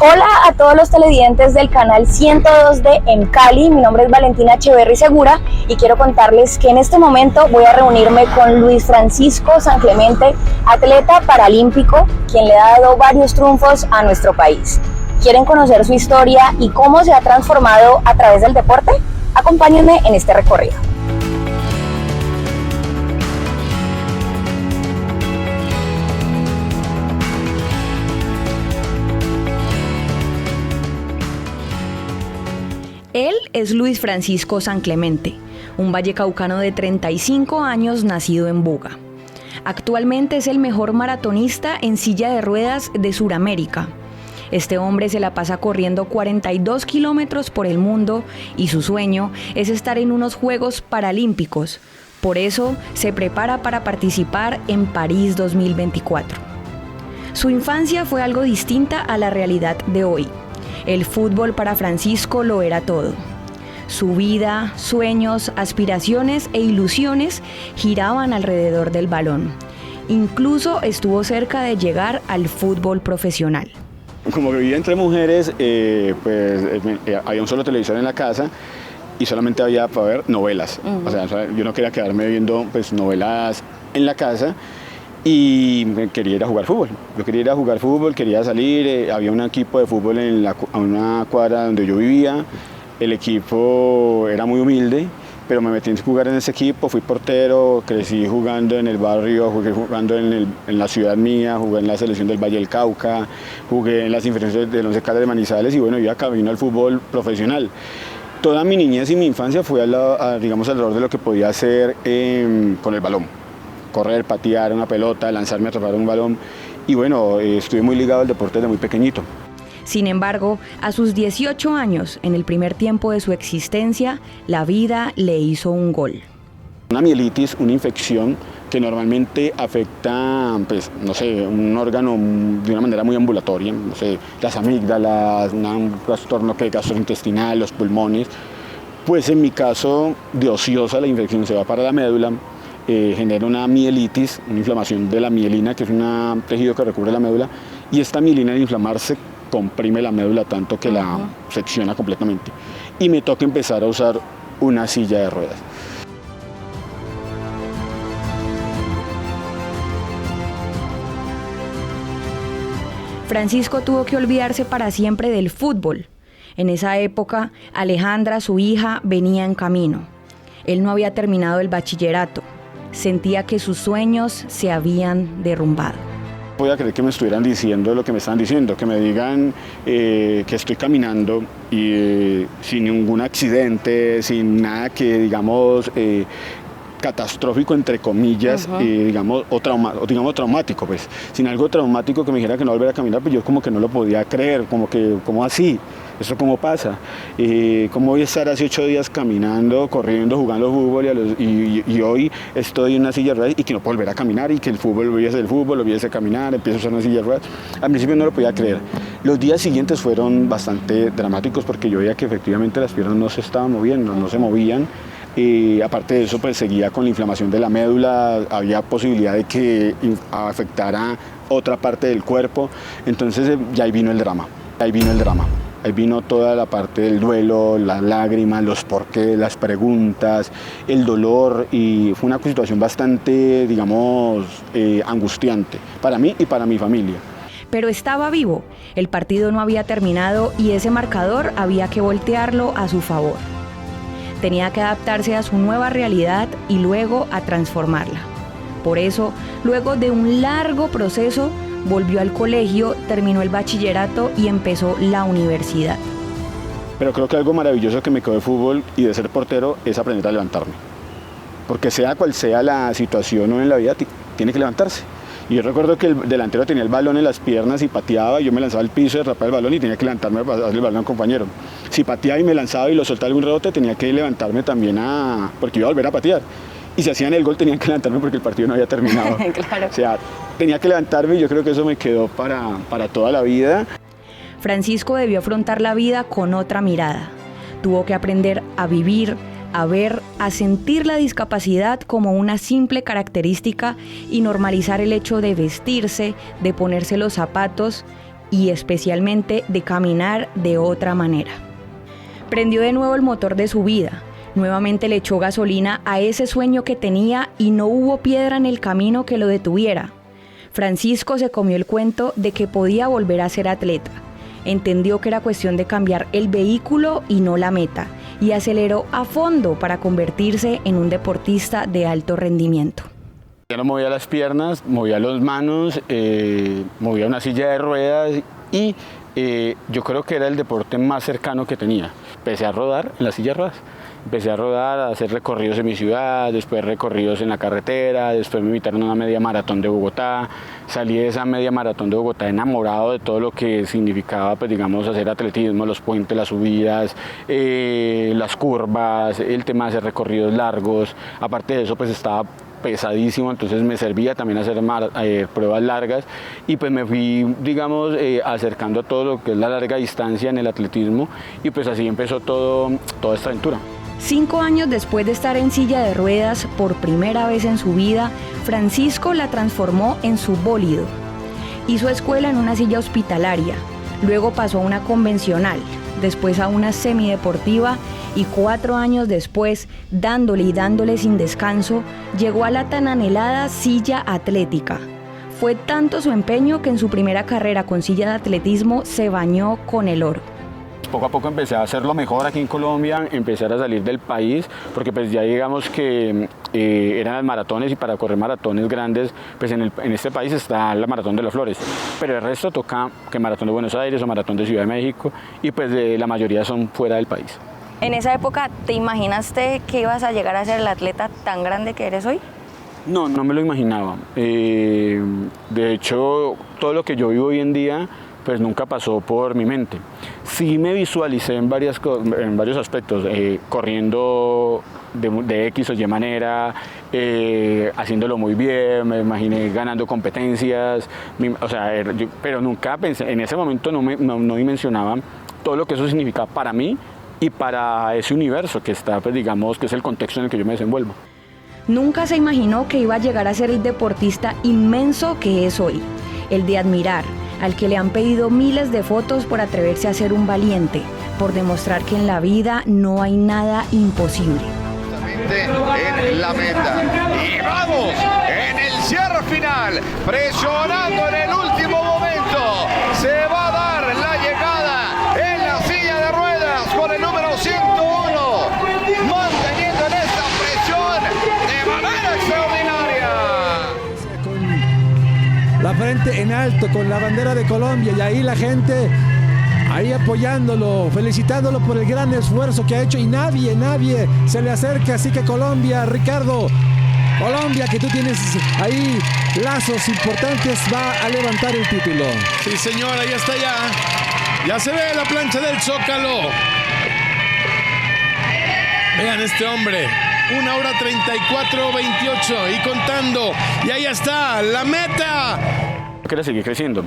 Hola a todos los televidentes del canal 102 de En Cali, mi nombre es Valentina Echeverry Segura y quiero contarles que en este momento voy a reunirme con Luis Francisco San Clemente, atleta paralímpico, quien le ha dado varios triunfos a nuestro país. ¿Quieren conocer su historia y cómo se ha transformado a través del deporte? Acompáñenme en este recorrido. Él es Luis Francisco San Clemente, un vallecaucano de 35 años nacido en Buga. Actualmente es el mejor maratonista en silla de ruedas de Sudamérica. Este hombre se la pasa corriendo 42 kilómetros por el mundo y su sueño es estar en unos Juegos Paralímpicos. Por eso se prepara para participar en París 2024. Su infancia fue algo distinta a la realidad de hoy. El fútbol para Francisco lo era todo. Su vida, sueños, aspiraciones e ilusiones giraban alrededor del balón. Incluso estuvo cerca de llegar al fútbol profesional. Como vivía entre mujeres, había un solo televisor en la casa y solamente había para ver novelas. O sea, yo no quería quedarme viendo novelas en la casa. Y quería ir a jugar fútbol. Yo quería ir a jugar fútbol, quería salir. Había un equipo de fútbol a una cuadra donde yo vivía. El equipo era muy humilde, pero me metí a jugar en ese equipo. Fui portero, crecí jugando en el barrio, jugué jugando en la ciudad mía, jugué en la selección del Valle del Cauca, jugué en las inferiores del Once Caldas de Manizales y bueno, iba camino al fútbol profesional. Toda mi niñez y mi infancia fue alrededor de lo que podía hacer con el balón. Correr, patear una pelota, lanzarme a atrapar un balón y bueno, estuve muy ligado al deporte desde muy pequeñito. Sin embargo, a sus 18 años, en el primer tiempo de su existencia, la vida le hizo un gol. Una mielitis, una infección que normalmente afecta, un órgano de una manera muy ambulatoria, las amígdalas, un trastorno gastrointestinal, los pulmones. Pues en mi caso, de ociosa, la infección se va para la médula. Genera una mielitis, una inflamación de la mielina, que es un tejido que recubre la médula, y esta mielina al inflamarse comprime la médula tanto que la secciona completamente. Y me toca empezar a usar una silla de ruedas. Francisco tuvo que olvidarse para siempre del fútbol. En esa época, Alejandra, su hija, venía en camino. Él no había terminado el bachillerato. Sentía que sus sueños se habían derrumbado. Podía creer que me estuvieran diciendo lo que me estaban diciendo, que me digan que estoy caminando y sin ningún accidente, sin nada que digamos catastrófico entre comillas, o traumático, pues. Sin algo traumático que me dijera que no volver a caminar, pues yo como que no lo podía creer, como así. ¿Eso cómo pasa? ¿Cómo voy a estar hace 8 días caminando, corriendo, jugando fútbol y hoy estoy en una silla de ruedas y que no puedo volver a caminar y que el fútbol volviese del fútbol, volviese a caminar, empiezo a usar una silla de ruedas? Al principio no lo podía creer. Los días siguientes fueron bastante dramáticos porque yo veía que efectivamente las piernas no se estaban moviendo, no se movían. Aparte de eso, pues seguía con la inflamación de la médula, había posibilidad de que afectara otra parte del cuerpo. Entonces ya ahí vino el drama. Ahí vino toda la parte del duelo, las lágrimas, los porqués, las preguntas, el dolor, y fue una situación bastante, angustiante para mí y para mi familia. Pero estaba vivo, el partido no había terminado y ese marcador había que voltearlo a su favor. Tenía que adaptarse a su nueva realidad y luego a transformarla. Por eso, luego de un largo proceso, volvió al colegio, terminó el bachillerato y empezó la universidad. Pero creo que algo maravilloso que me quedó de fútbol y de ser portero es aprender a levantarme. Porque sea cual sea la situación o en la vida, tiene que levantarse. Y yo recuerdo que el delantero tenía el balón en las piernas y pateaba, y yo me lanzaba al piso, atrapaba el balón y tenía que levantarme para darle el balón al compañero. Si pateaba y me lanzaba y lo soltaba algún rebote, tenía que levantarme también porque iba a volver a patear. Y si hacían el gol, tenían que levantarme porque el partido no había terminado. Claro. O sea, tenía que levantarme y yo creo que eso me quedó para toda la vida. Francisco debió afrontar la vida con otra mirada. Tuvo que aprender a vivir, a ver, a sentir la discapacidad como una simple característica y normalizar el hecho de vestirse, de ponerse los zapatos y especialmente de caminar de otra manera. Prendió de nuevo el motor de su vida, nuevamente le echó gasolina a ese sueño que tenía y no hubo piedra en el camino que lo detuviera. Francisco se comió el cuento de que podía volver a ser atleta. Entendió que era cuestión de cambiar el vehículo y no la meta, y aceleró a fondo para convertirse en un deportista de alto rendimiento. Ya no movía las piernas, movía las manos, movía una silla de ruedas y yo creo que era el deporte más cercano que tenía. Empecé a rodar en la silla de ruedas. Empecé a rodar, a hacer recorridos en mi ciudad, después recorridos en la carretera, después me invitaron a una media maratón de Bogotá. Salí de esa media maratón de Bogotá enamorado de todo lo que significaba, pues digamos, hacer atletismo, los puentes, las subidas, las curvas, el tema de hacer recorridos largos. Aparte de eso, pues estaba pesadísimo, entonces me servía también hacer pruebas largas y pues me fui, digamos, acercando a todo lo que es la larga distancia en el atletismo y pues así empezó toda esta aventura. 5 años después de estar en silla de ruedas por primera vez en su vida, Francisco la transformó en su bólido. Hizo escuela en una silla hospitalaria, luego pasó a una convencional, después a una semideportiva y 4 años después, dándole sin descanso, llegó a la tan anhelada silla atlética. Fue tanto su empeño que en su primera carrera con silla de atletismo se bañó con el oro. Poco a poco empecé a hacerlo mejor aquí en Colombia, empecé a salir del país, porque pues ya digamos que eran las maratones y para correr maratones grandes, pues en este país está la Maratón de las Flores, pero el resto toca que Maratón de Buenos Aires o Maratón de Ciudad de México y pues la mayoría son fuera del país. En esa época, ¿te imaginaste que ibas a llegar a ser el atleta tan grande que eres hoy? No, no me lo imaginaba. De hecho, todo lo que yo vivo hoy en día pues nunca pasó por mi mente. Sí me visualicé en varios aspectos, corriendo de X o Y manera, haciéndolo muy bien, me imaginé ganando competencias, pero nunca pensé, en ese momento no dimensionaba todo lo que eso significaba para mí y para ese universo que está, pues digamos, que es el contexto en el que yo me desenvuelvo. Nunca se imaginó que iba a llegar a ser el deportista inmenso que es hoy, el de admirar, al que le han pedido miles de fotos por atreverse a ser un valiente, por demostrar que en la vida no hay nada imposible. En la meta. Y vamos en el cierre final, presionando en el último momento. Se va a dar la llegada en la silla de ruedas con el número 101, manteniendo en esta presión de manera extraordinaria. La frente en alto con la bandera de Colombia y ahí la gente ahí apoyándolo, felicitándolo por el gran esfuerzo que ha hecho y nadie se le acerca, así que Colombia, Ricardo, Colombia, que tú tienes ahí lazos importantes, va a levantar el título. Sí señor, ahí está ya se ve la plancha del Zócalo. Vean este hombre, 1 hora 34:28 y contando, y ahí está, la meta. Quería seguir creciendo,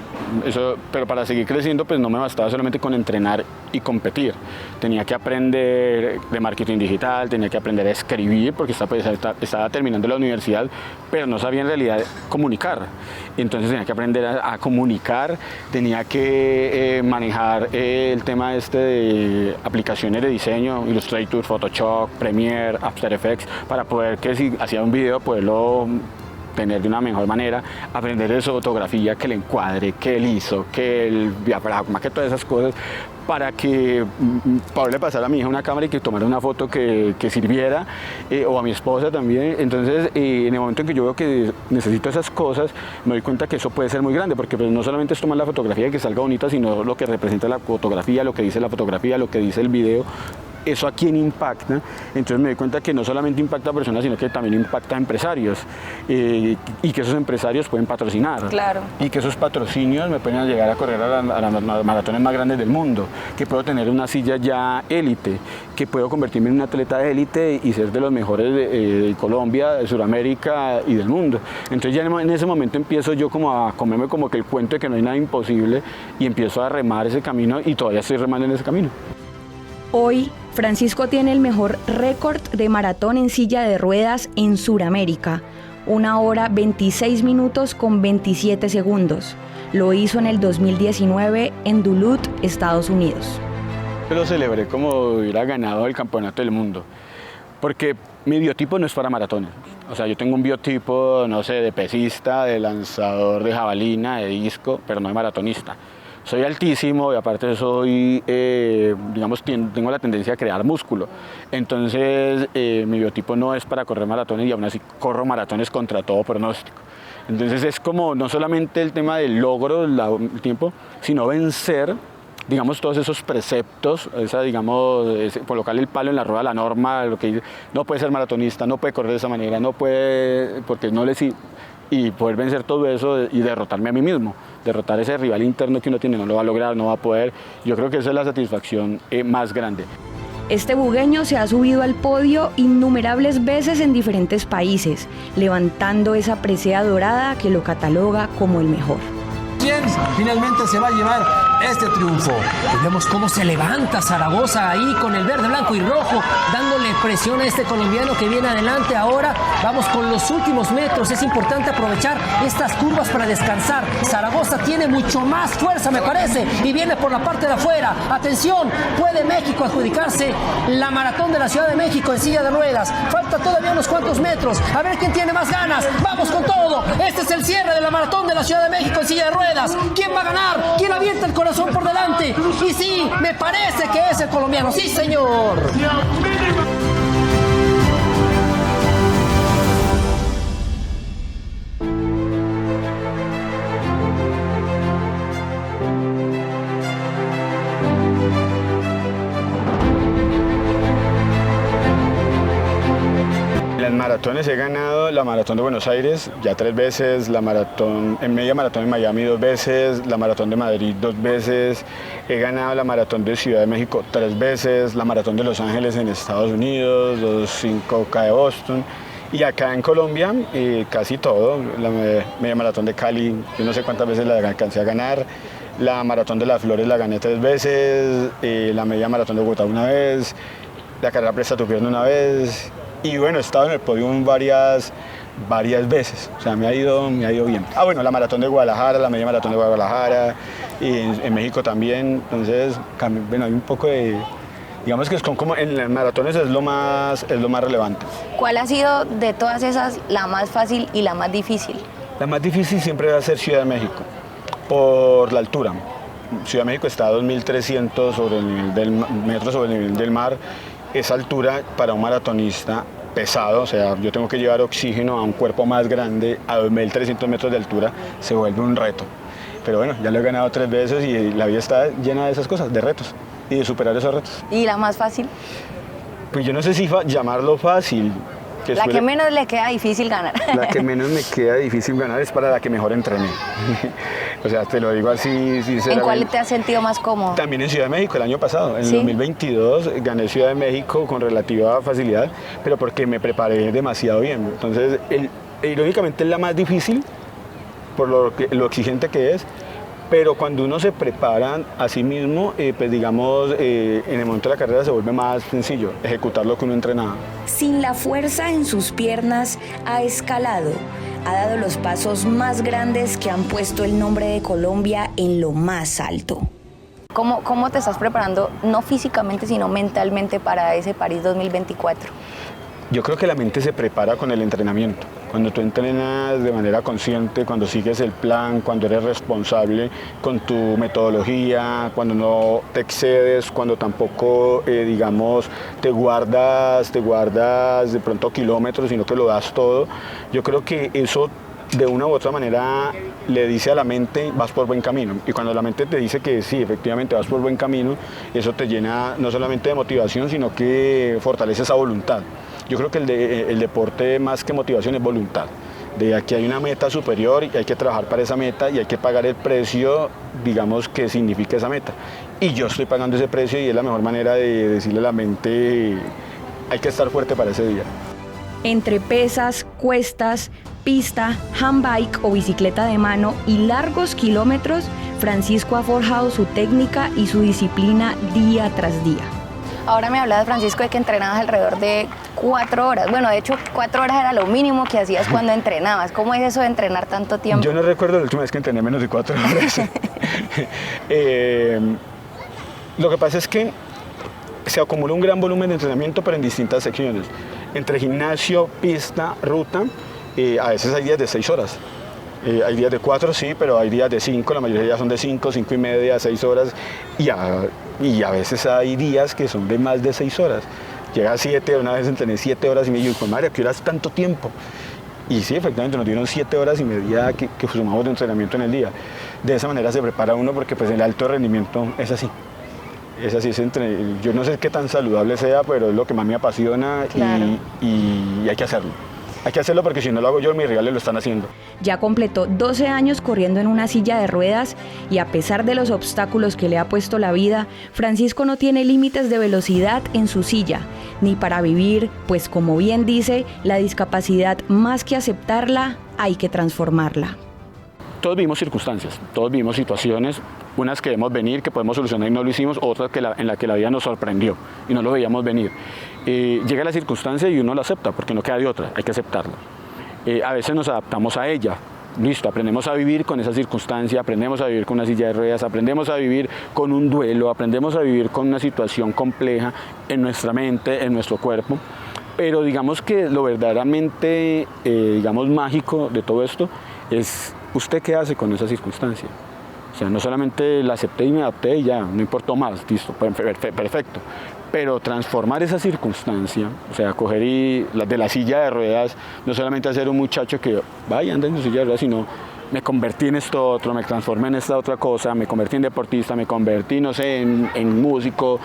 pero para seguir creciendo pues no me bastaba solamente con entrenar y competir. Tenía que aprender de marketing digital, tenía que aprender a escribir porque estaba terminando la universidad, pero no sabía en realidad comunicar. Entonces tenía que aprender a comunicar, tenía que manejar el tema de aplicaciones de diseño, Illustrator, Photoshop, Premiere, After Effects, para poder que si hacía un video poderlo tener de una mejor manera, aprender de su fotografía, que el encuadre, que el ISO, que el diafragma, que todas esas cosas, para que poderle pasar a mi hija una cámara y que tomara una foto que sirviera, o a mi esposa también. Entonces, en el momento en que yo veo que necesito esas cosas, me doy cuenta que eso puede ser muy grande, porque pues, no solamente es tomar la fotografía y que salga bonita, sino lo que representa la fotografía, lo que dice la fotografía, lo que dice el video. ¿Eso a quién impacta? Entonces me doy cuenta que no solamente impacta a personas, sino que también impacta a empresarios y que esos empresarios pueden patrocinar. Claro. Y que esos patrocinios me pueden llegar a correr a las maratones más grandes del mundo, que puedo tener una silla ya élite, que puedo convertirme en un atleta élite y ser de los mejores de Colombia, de Sudamérica y del mundo. Entonces ya en ese momento empiezo yo como a comerme como que el cuento de que no hay nada imposible y empiezo a remar ese camino y todavía estoy remando en ese camino. Hoy, Francisco tiene el mejor récord de maratón en silla de ruedas en Sudamérica, 1 hora 26 minutos con 27 segundos. Lo hizo en el 2019 en Duluth, Estados Unidos. Yo lo celebré como hubiera ganado el campeonato del mundo, porque mi biotipo no es para maratones. O sea, yo tengo un biotipo, no sé, de pesista, de lanzador de jabalina, de disco, pero no de maratonista. Soy altísimo y aparte soy, digamos, tengo la tendencia a crear músculo. Entonces, mi biotipo no es para correr maratones y aún así corro maratones contra todo pronóstico. Entonces es como no solamente el tema del logro, el tiempo, sino vencer, digamos, todos esos preceptos, colocarle el palo en la rueda a la norma, lo que dice, no puede ser maratonista, no puede correr de esa manera, no puede, porque no le sigue. Y poder vencer todo eso y derrotarme a mí mismo, derrotar ese rival interno que uno tiene, no lo va a lograr, no va a poder. Yo creo que esa es la satisfacción más grande. Este bugueño se ha subido al podio innumerables veces en diferentes países, levantando esa presea dorada que lo cataloga como el mejor. ¿Quién finalmente se va a llevar este triunfo? Vemos cómo se levanta Zaragoza ahí con el verde, blanco y rojo, dándole presión a este colombiano que viene adelante. Ahora vamos con los últimos metros. Es importante aprovechar estas curvas para descansar. Zaragoza tiene mucho más fuerza, me parece, y viene por la parte de afuera. Atención, puede México adjudicarse la maratón de la Ciudad de México en silla de ruedas. Falta todavía unos cuantos metros. A ver quién tiene más ganas. Vamos con todo. Este es el cierre de la maratón de la Ciudad de México en silla de ruedas. ¿Quién va a ganar? ¿Quién avienta el corazón por delante? Y sí, me parece que es el colombiano. ¡Sí, señor! En maratones he ganado la maratón de Buenos Aires ya 3 veces, la media maratón en Miami 2 veces, la maratón de Madrid 2 veces, he ganado la maratón de Ciudad de México 3 veces, la maratón de Los Ángeles en Estados Unidos, los 5K de Boston. Y acá en Colombia casi todo, la media maratón de Cali, yo no sé cuántas veces la alcancé a ganar, la maratón de Las Flores la gané 3 veces, la media maratón de Bogotá 1 vez, la carrera Presta tu Pierna 1 vez. Y bueno, he estado en el podio varias veces, o sea, me ha ido bien. Bueno, la maratón de Guadalajara, la media maratón de Guadalajara, y en México también, entonces, bueno, hay un poco de, digamos que es como en las maratones es lo más relevante. ¿Cuál ha sido de todas esas la más fácil y la más difícil? La más difícil siempre va a ser Ciudad de México, por la altura. Ciudad de México está a 2.300 metros sobre el nivel del mar. Esa altura para un maratonista pesado, o sea, yo tengo que llevar oxígeno a un cuerpo más grande a 2.300 metros de altura, se vuelve un reto. Pero bueno, ya lo he ganado 3 veces y la vida está llena de esas cosas, de retos y de superar esos retos. ¿Y la más fácil? Pues yo no sé si llamarlo fácil. Que menos le queda difícil ganar. La que menos me queda difícil ganar es para la que mejor entrené. O sea, te lo digo así sinceramente. ¿En cuál te has sentido más cómodo? También en Ciudad de México el año pasado. En el 2022 gané Ciudad de México con relativa facilidad, pero porque me preparé demasiado bien. Entonces, irónicamente es la más difícil por lo exigente que es. Pero cuando uno se prepara a sí mismo, pues digamos, en el momento de la carrera se vuelve más sencillo ejecutar lo que uno entrenaba. Sin la fuerza en sus piernas, ha escalado. Ha dado los pasos más grandes que han puesto el nombre de Colombia en lo más alto. ¿Cómo te estás preparando, no físicamente, sino mentalmente para ese París 2024? Yo creo que la mente se prepara con el entrenamiento. Cuando tú entrenas de manera consciente, cuando sigues el plan, cuando eres responsable con tu metodología, cuando no te excedes, cuando tampoco, digamos, te guardas de pronto kilómetros, sino que lo das todo. Yo creo que eso de una u otra manera le dice a la mente vas por buen camino, y cuando la mente te dice que sí, efectivamente vas por buen camino, eso te llena no solamente de motivación, sino que fortalece esa voluntad. Yo creo que el deporte más que motivación es voluntad. De aquí hay una meta superior y hay que trabajar para esa meta y hay que pagar el precio, digamos, que significa esa meta. Y yo estoy pagando ese precio y es la mejor manera de decirle a la mente hay que estar fuerte para ese día. Entre pesas, cuestas, pista, handbike o bicicleta de mano y largos kilómetros, Francisco ha forjado su técnica y su disciplina día tras día. Ahora me hablabas, Francisco, de que entrenabas alrededor de 4 horas. Bueno, de hecho, 4 horas era lo mínimo que hacías cuando entrenabas. ¿Cómo es eso de entrenar tanto tiempo? Yo no recuerdo la última vez que entrené menos de 4 horas. Lo que pasa es que se acumula un gran volumen de entrenamiento, pero en distintas secciones. Entre gimnasio, pista, ruta, a veces hay días de 6 horas. Hay días de 4, sí, pero hay días de 5, la mayoría ya son de 5, 5 y media, 6 horas. Y a veces hay días que son de más de 6 horas. Llega a 7, una vez entrené 7 horas y media y digo, madre, ¿a qué horas tanto tiempo? Y sí, efectivamente nos dieron 7 horas y media que sumamos de entrenamiento en el día. De esa manera se prepara uno porque pues el alto rendimiento es así. Es así, yo no sé qué tan saludable sea, pero es lo que más me apasiona. Claro. y hay que hacerlo. Hay que hacerlo porque si no lo hago yo, mis rivales lo están haciendo. Ya completó 12 años corriendo en una silla de ruedas y a pesar de los obstáculos que le ha puesto la vida, Francisco no tiene límites de velocidad en su silla, ni para vivir, pues como bien dice, la discapacidad más que aceptarla, hay que transformarla. Todos vivimos circunstancias, todos vivimos situaciones, unas que vemos venir, que podemos solucionar y no lo hicimos, otras en las que la vida nos sorprendió y no lo veíamos venir. Llega la circunstancia y uno la acepta, porque no queda de otra, hay que aceptarla. A veces nos adaptamos a ella, listo, aprendemos a vivir con esa circunstancia, aprendemos a vivir con una silla de ruedas, aprendemos a vivir con un duelo, aprendemos a vivir con una situación compleja en nuestra mente, en nuestro cuerpo. Pero digamos que lo verdaderamente, mágico de todo esto es usted qué hace con esa circunstancia. O sea, no solamente la acepté y me adapté y ya, no importó más, listo, perfecto. Pero transformar esa circunstancia, o sea, coger de la silla de ruedas, no solamente hacer un muchacho que vaya, anda en su silla de ruedas, sino me convertí en esto otro, me transformé en esta otra cosa, me convertí en deportista, me convertí, no sé, en músico,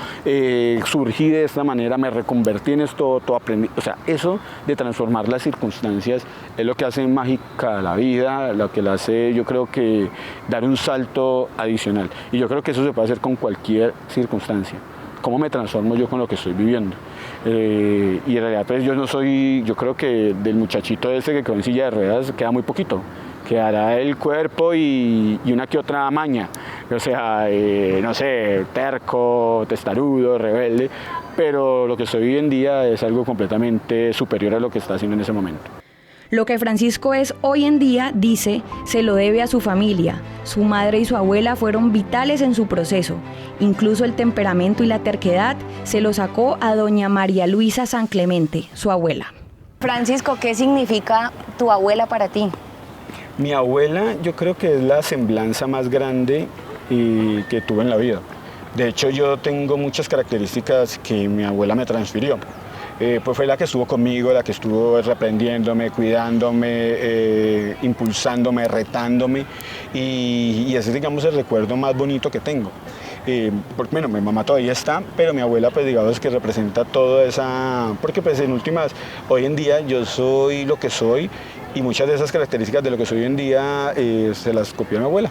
surgí de esta manera, me reconvertí en esto otro, aprendí. O sea, eso de transformar las circunstancias es lo que hace mágica la vida, lo que la hace, yo creo que dar un salto adicional. Y yo creo que eso se puede hacer con cualquier circunstancia. ¿Cómo me transformo yo con lo que estoy viviendo? Y en realidad, pues yo creo que del muchachito ese que quedó en silla de ruedas queda muy poquito. Quedará el cuerpo y una que otra maña, o sea, no sé, terco, testarudo, rebelde, pero lo que soy hoy en día es algo completamente superior a lo que está haciendo en ese momento. Lo que Francisco es hoy en día, dice, se lo debe a su familia. Su madre y su abuela fueron vitales en su proceso. Incluso el temperamento y la terquedad se lo sacó a doña María Luisa San Clemente, su abuela. Francisco, ¿qué significa tu abuela para ti? Mi abuela yo creo que es la semblanza más grande que tuve en la vida. De hecho, yo tengo muchas características que mi abuela me transfirió. Pues fue la que estuvo conmigo, la que estuvo reprendiéndome, cuidándome, impulsándome, retándome y ese es, digamos, el recuerdo más bonito que tengo. Porque, bueno, mi mamá todavía está, pero mi abuela, pues digamos que representa toda esa... Porque pues en últimas, hoy en día yo soy lo que soy y muchas de esas características de lo que soy hoy en día se las copió mi abuela.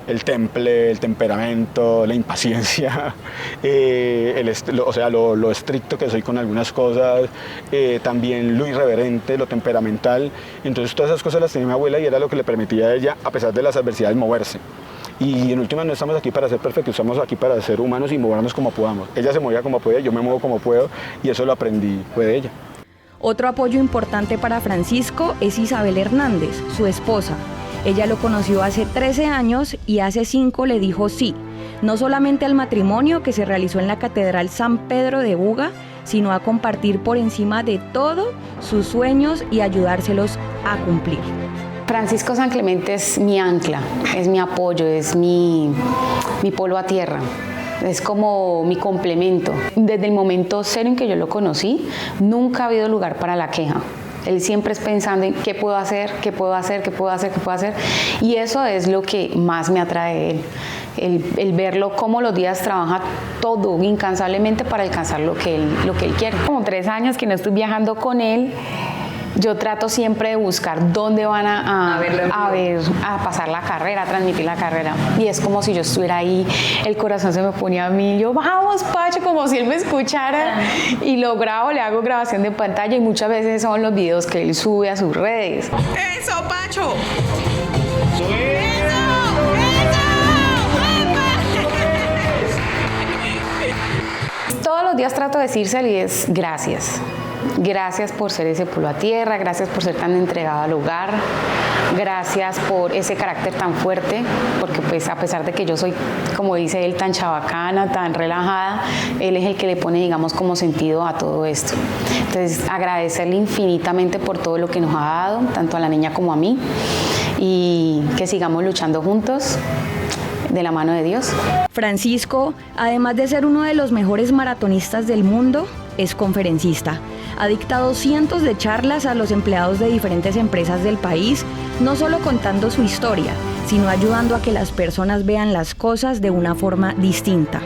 El temple, el temperamento, la impaciencia, lo estricto que soy con algunas cosas, también lo irreverente, lo temperamental. Entonces todas esas cosas las tenía mi abuela y era lo que le permitía a ella, a pesar de las adversidades, moverse. Y en última no estamos aquí para ser perfectos, estamos aquí para ser humanos y movernos como podamos. Ella se movía como podía, yo me muevo como puedo y eso lo aprendí, fue de ella. Otro apoyo importante para Francisco es Isabel Hernández, su esposa. Ella lo conoció hace 13 años y hace 5 le dijo sí, no solamente al matrimonio que se realizó en la Catedral San Pedro de Buga, sino a compartir por encima de todo sus sueños y ayudárselos a cumplir. Francisco San Clemente es mi ancla, es mi apoyo, es mi polo a tierra. Es como mi complemento. Desde el momento cero en que yo lo conocí, nunca ha habido lugar para la queja. Él siempre es pensando en qué puedo hacer, qué puedo hacer, qué puedo hacer, qué puedo hacer. Y eso es lo que más me atrae de él. El verlo cómo los días trabaja todo incansablemente para alcanzar lo que él quiere. Como 3 años que no estoy viajando con él, yo trato siempre de buscar dónde van a pasar la carrera, a transmitir la carrera. Y es como si yo estuviera ahí, el corazón se me ponía a mí, yo, vamos Pacho, como si él me escuchara. Y lo grabo, le hago grabación de pantalla y muchas veces son los videos que él sube a sus redes. ¡Eso, Pacho! Todos los días trato de decírselo y es gracias. Gracias por ser ese polo a tierra, gracias por ser tan entregado al hogar, gracias por ese carácter tan fuerte, porque pues a pesar de que yo soy, como dice él, tan chabacana, tan relajada, él es el que le pone, digamos, como sentido a todo esto. Entonces, agradecerle infinitamente por todo lo que nos ha dado, tanto a la niña como a mí, y que sigamos luchando juntos de la mano de Dios. Francisco, además de ser uno de los mejores maratonistas del mundo, es conferencista. Ha dictado cientos de charlas a los empleados de diferentes empresas del país, no solo contando su historia, sino ayudando a que las personas vean las cosas de una forma distinta.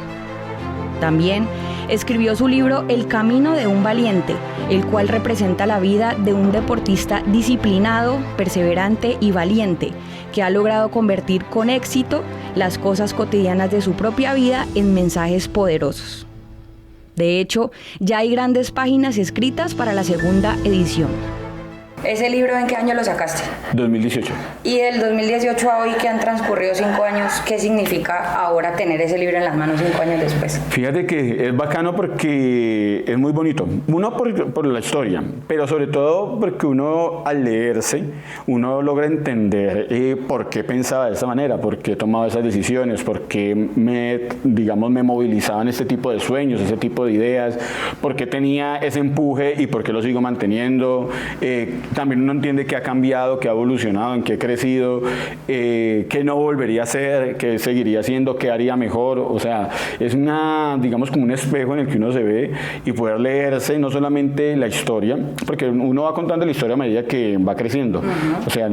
También escribió su libro El camino de un valiente, el cual representa la vida de un deportista disciplinado, perseverante y valiente, que ha logrado convertir con éxito las cosas cotidianas de su propia vida en mensajes poderosos. De hecho, ya hay grandes páginas escritas para la segunda edición. ¿Ese libro en qué año lo sacaste? 2018. Y del 2018 a hoy, que han transcurrido 5 años, ¿qué significa ahora tener ese libro en las manos 5 años después? Fíjate que es bacano porque es muy bonito. Uno por la historia, pero sobre todo porque uno al leerse, uno logra entender por qué pensaba de esa manera, por qué tomaba esas decisiones, por qué me movilizaban este tipo de sueños, ese tipo de ideas, por qué tenía ese empuje y por qué lo sigo manteniendo. También uno entiende que ha cambiado, que ha evolucionado, en que he crecido, que no volvería a hacer, que seguiría haciendo, que haría mejor. O sea, es como un espejo en el que uno se ve y poder leerse no solamente la historia, porque uno va contando la historia a medida que va creciendo. O sea,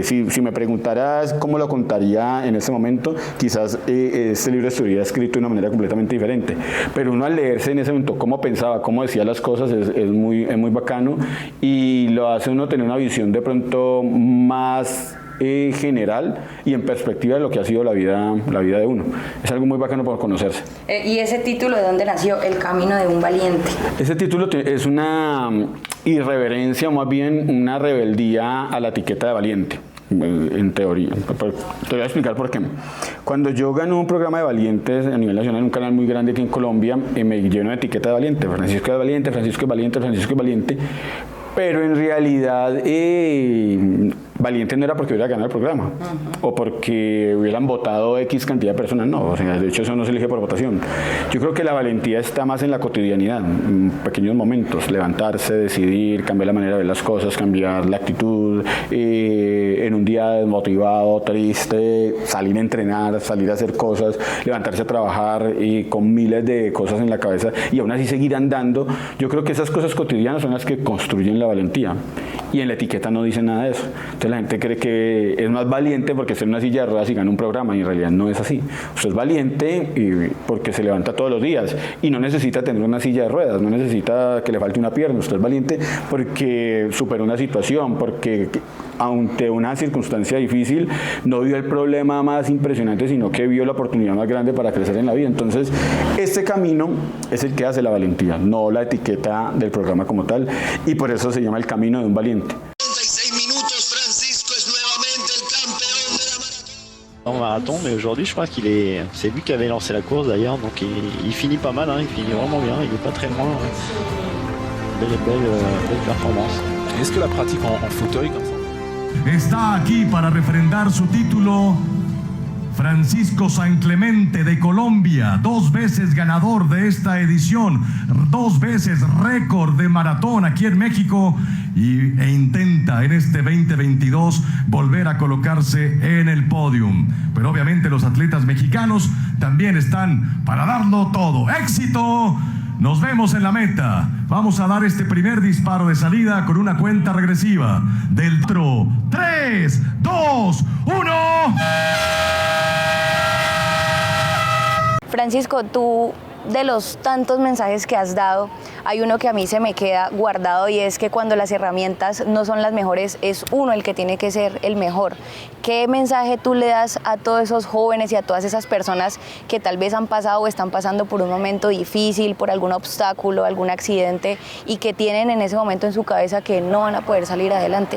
si me preguntaras cómo lo contaría en ese momento, quizás este libro estuviera escrito de una manera completamente diferente. Pero uno al leerse en ese momento cómo pensaba, cómo decía las cosas, es muy bacano, y lo hace uno tener una visión de pronto más general y en perspectiva de lo que ha sido la vida de uno. Es algo muy bacano por conocerse. ¿Y ese título de dónde nació? El camino de un valiente. Ese título es una irreverencia, o más bien una rebeldía a la etiqueta de valiente. En teoría, te voy a explicar por qué. Cuando yo gano un programa de valientes a nivel nacional, un canal muy grande aquí en Colombia, me lleno de etiqueta de valiente. Francisco es valiente, Francisco es valiente, Francisco es valiente. Pero en realidad valiente no era porque hubiera ganado el programa o porque hubieran votado X cantidad de personas, no, o sea, de hecho eso no se elige por votación. Yo creo que la valentía está más en la cotidianidad, en pequeños momentos, levantarse, decidir, cambiar la manera de ver las cosas, cambiar la actitud, en un día desmotivado, triste, salir a entrenar, salir a hacer cosas, levantarse a trabajar y con miles de cosas en la cabeza y aún así seguir andando. Yo creo que esas cosas cotidianas son las que construyen la valentía, y en la etiqueta no dice nada de eso. Entonces la gente cree que es más valiente porque está en una silla de ruedas y gana un programa, y en realidad no es así. Usted es valiente porque se levanta todos los días y no necesita tener una silla de ruedas, no necesita que le falte una pierna. Usted es valiente porque superó una situación, porque ante una circunstancia difícil no vio el problema más impresionante, sino que vio la oportunidad más grande para crecer en la vida. Entonces este camino es el que hace la valentía, no la etiqueta del programa como tal, y por eso se llama El camino de un valiente. 36 minutos, Francisco es nuevamente el campeón de la maratón. En marathon, mais aujourd'hui je crois c'est lui qui avait lancé la course d'ailleurs, donc il finit pas mal, il finit vraiment bien, il est pas très loin. Belle performance. Est-ce que la pratique en fauteuil comme ça? Está aquí para refrendar su título Francisco San Clemente de Colombia, 2 veces ganador de esta edición, 2 veces récord de maratón aquí en México, e intenta en este 2022 volver a colocarse en el podium. Pero obviamente los atletas mexicanos también están para darlo todo. ¡Éxito! Nos vemos en la meta. Vamos a dar este primer disparo de salida con una cuenta regresiva del 3, 2, 1. Francisco, tú, de los tantos mensajes que has dado, hay uno que a mí se me queda guardado, y es que cuando las herramientas no son las mejores, es uno el que tiene que ser el mejor. ¿Qué mensaje tú le das a todos esos jóvenes y a todas esas personas que tal vez han pasado o están pasando por un momento difícil, por algún obstáculo, algún accidente, y que tienen en ese momento en su cabeza que no van a poder salir adelante?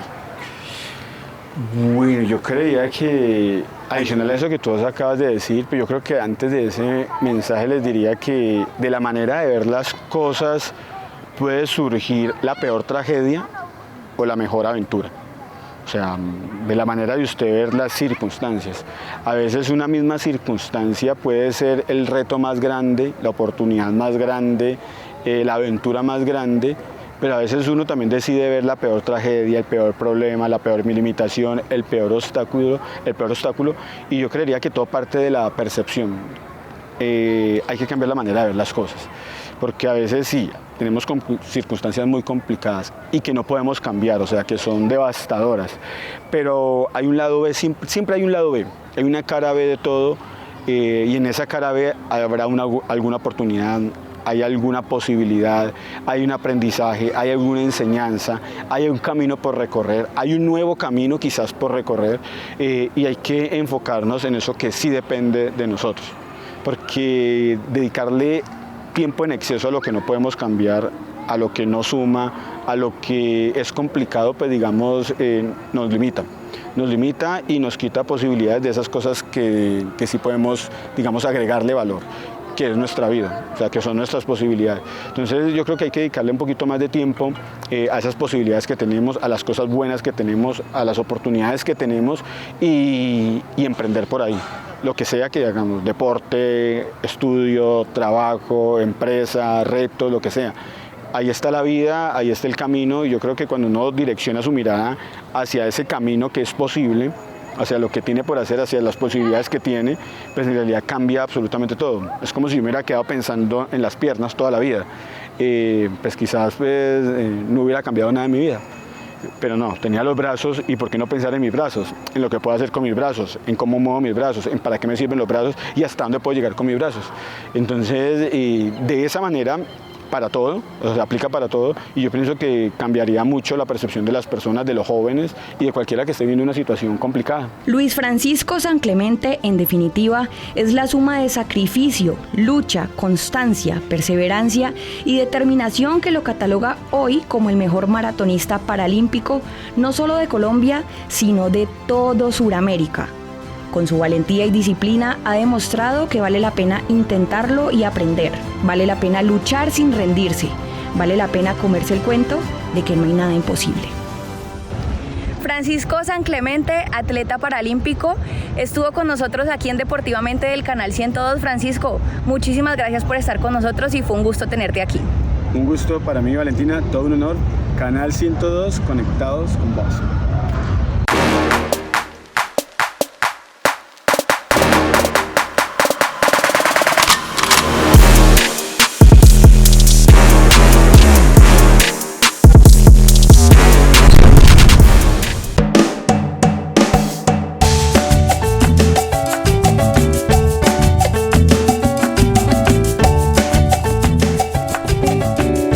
Bueno, yo creía que, adicional a eso que tú acabas de decir, pero yo creo que antes de ese mensaje les diría que de la manera de ver las cosas puede surgir la peor tragedia o la mejor aventura. O sea, de la manera de usted ver las circunstancias. A veces una misma circunstancia puede ser el reto más grande, la oportunidad más grande, la aventura más grande, pero a veces uno también decide ver la peor tragedia, el peor problema, la peor limitación, el peor obstáculo, y yo creería que todo parte de la percepción. Hay que cambiar la manera de ver las cosas, porque a veces sí, tenemos circunstancias muy complicadas y que no podemos cambiar, o sea, que son devastadoras, pero hay un lado B, siempre hay un lado B, hay una cara B de todo, y en esa cara B habrá alguna oportunidad, hay alguna posibilidad, hay un aprendizaje, hay alguna enseñanza, hay un camino por recorrer, hay un nuevo camino quizás por recorrer, y hay que enfocarnos en eso que sí depende de nosotros, porque dedicarle tiempo en exceso a lo que no podemos cambiar, a lo que no suma, a lo que es complicado, pues digamos, nos limita y nos quita posibilidades de esas cosas que sí podemos, digamos, agregarle valor, que es nuestra vida, o sea, que son nuestras posibilidades. Entonces yo creo que hay que dedicarle un poquito más de tiempo a esas posibilidades que tenemos, a las cosas buenas que tenemos, a las oportunidades que tenemos y emprender por ahí. Lo que sea que hagamos, deporte, estudio, trabajo, empresa, retos, lo que sea. Ahí está la vida, ahí está el camino, y yo creo que cuando uno direcciona su mirada hacia ese camino que es posible, hacia lo que tiene por hacer, hacia las posibilidades que tiene, pues en realidad cambia absolutamente todo. Es como si yo me hubiera quedado pensando en las piernas toda la vida. Pues quizás no hubiera cambiado nada en mi vida. Pero no, tenía los brazos, y ¿por qué no pensar en mis brazos? En lo que puedo hacer con mis brazos, en cómo muevo mis brazos, en para qué me sirven los brazos y hasta dónde puedo llegar con mis brazos. Entonces, de esa manera, para todo, o sea, aplica para todo, y yo pienso que cambiaría mucho la percepción de las personas, de los jóvenes y de cualquiera que esté viviendo una situación complicada. Luis Francisco San Clemente, en definitiva, es la suma de sacrificio, lucha, constancia, perseverancia y determinación que lo cataloga hoy como el mejor maratonista paralímpico, no solo de Colombia, sino de todo Sudamérica. Con su valentía y disciplina ha demostrado que vale la pena intentarlo y aprender, vale la pena luchar sin rendirse, vale la pena comerse el cuento de que no hay nada imposible. Francisco San Clemente, atleta paralímpico, estuvo con nosotros aquí en Deportivamente del Canal 102. Francisco, muchísimas gracias por estar con nosotros y fue un gusto tenerte aquí. Un gusto para mí, Valentina, todo un honor. Canal 102, conectados con vos.